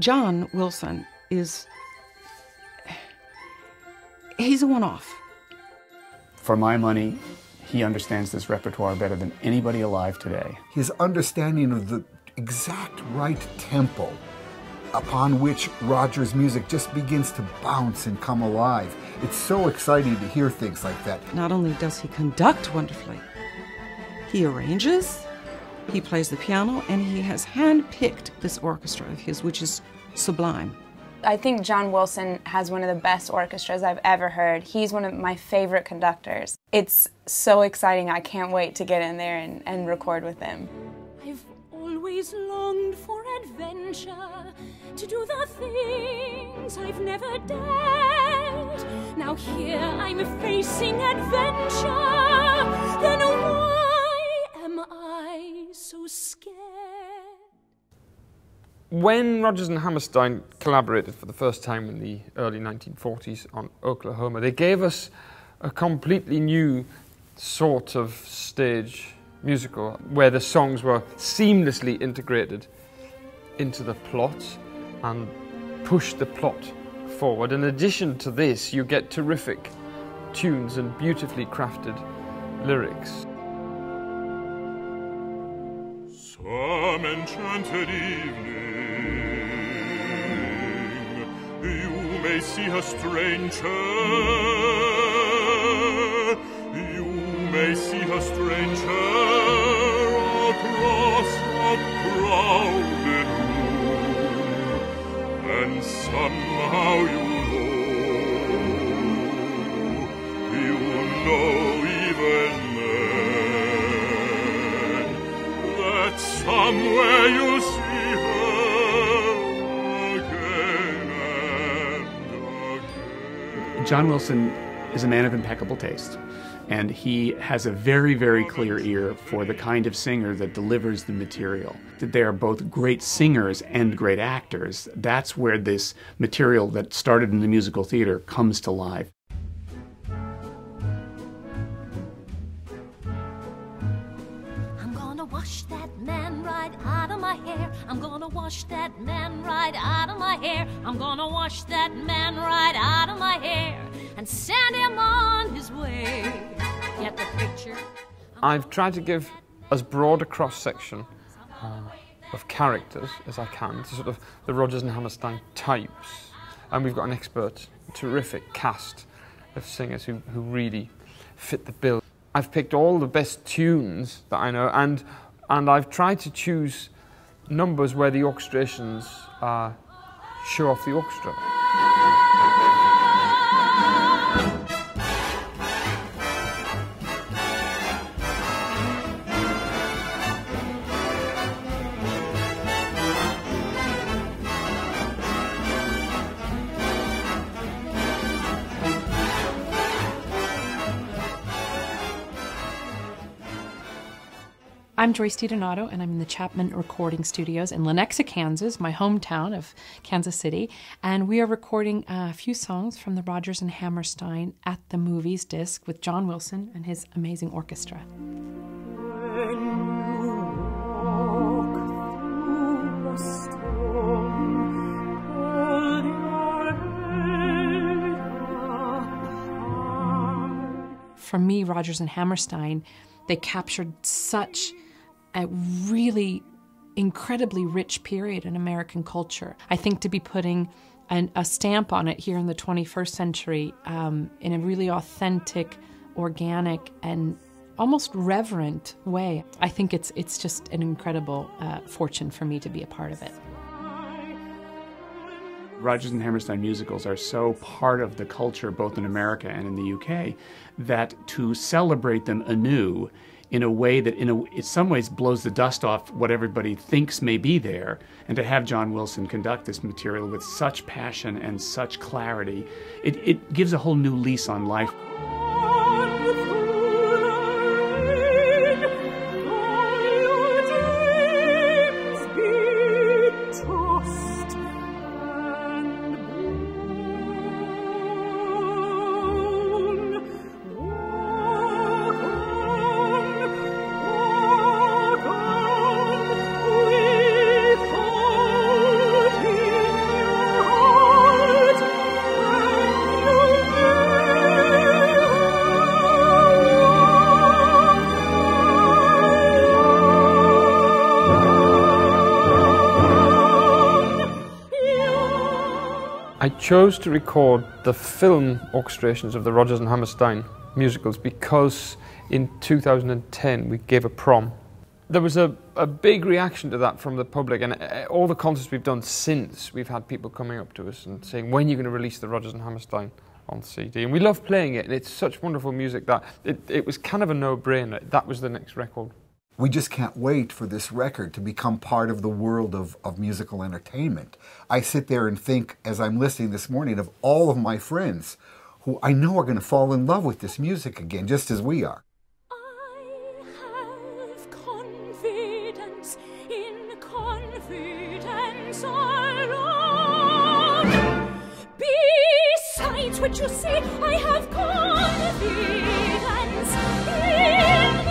John Wilson he's a one-off. For my money, he understands this repertoire better than anybody alive today. His understanding of the exact right tempo upon which Rodgers' music just begins to bounce and come alive. It's so exciting to hear things like that. Not only does he conduct wonderfully, he arranges, he plays the piano, and he has handpicked this orchestra of his, which is sublime. I think John Wilson has one of the best orchestras I've ever heard. He's one of my favorite conductors. It's so exciting. I can't wait to get in there and record with him. I've always longed for adventure, to do the things I've never dared. Now here I'm facing adventure, then why am I so scared? When Rodgers and Hammerstein collaborated for the first time in the early 1940s on Oklahoma, they gave us a completely new sort of stage musical where the songs were seamlessly integrated into the plot and pushed the plot forward. In addition to this, you get terrific tunes and beautifully crafted lyrics. Some enchanted evening you may see a stranger. You may see a stranger across a crowded room, and somehow you know even then that somewhere you see her again and again. John Wilson is a man of impeccable taste, and he has a very, very clear ear for the kind of singer that delivers the material. That they are both great singers and great actors. That's where this material that started in the musical theater comes to life. I'm gonna wash that man right out of my hair. I'm gonna wash that man right out of my hair. I'm gonna wash that man right out of my hair and send him on his way. Get the picture? I've tried to give as broad a cross-section of characters as I can, to sort of the Rodgers and Hammerstein types. And we've got an expert, terrific cast of singers who really fit the bill. I've picked all the best tunes that I know, and I've tried to choose numbers where the orchestrations show off the orchestra. I'm Joyce DiDonato, and I'm in the Chapman Recording Studios in Lenexa, Kansas, my hometown of Kansas City. And we are recording a few songs from the Rodgers and Hammerstein At the Movies disc with John Wilson and his amazing orchestra. For me, Rodgers and Hammerstein, they captured such a really incredibly rich period in American culture. I think to be putting a stamp on it here in the 21st century in a really authentic, organic, and almost reverent way, I think it's just an incredible fortune for me to be a part of it. Rodgers and Hammerstein musicals are so part of the culture, both in America and in the UK, that to celebrate them anew in a way that in some ways blows the dust off what everybody thinks may be there, and to have John Wilson conduct this material with such passion and such clarity, it gives a whole new lease on life. I chose to record the film orchestrations of the Rodgers and Hammerstein musicals because in 2010 we gave a prom. There was a big reaction to that from the public, and all the concerts we've done since, we've had people coming up to us and saying, when are you going to release the Rodgers and Hammerstein on CD? And we love playing it, and it's such wonderful music that it was kind of a no-brainer. That was the next record. We just can't wait for this record to become part of the world of musical entertainment. I sit there and think, as I'm listening this morning, of all of my friends who I know are going to fall in love with this music again, just as we are. I have confidence in confidence alone. Besides which you see, I have confidence in